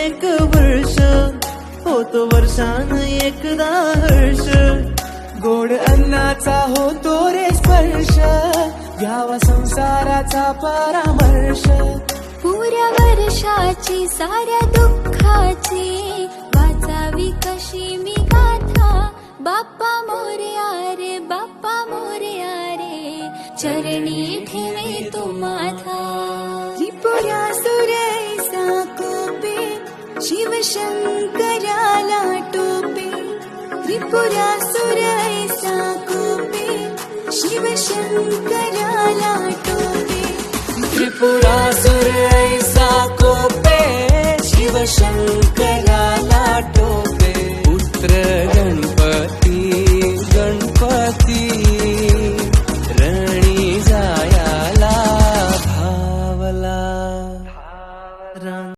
एक वर्ष होतो वर्षान एकदा हर्ष. गोड अन्नाचा होतो रे स्पर्श, घ्यावा संसाराचा परामर्श. पुऱ्या वर्षाची साऱ्या दुःखाची वाचावी कशी मी गाथा. बाप्पा मोरया रे बाप्पा मोरया रे, चरणी ठेवे तो माझा. त्रिपुरासुरैसा कोपे शिवशंकराला टोपे. त्रिपुरासुरैसा कोपे शिवशंकराला टोपे. त्रिपुरासुर ऐसा कोपे शिवशंकराला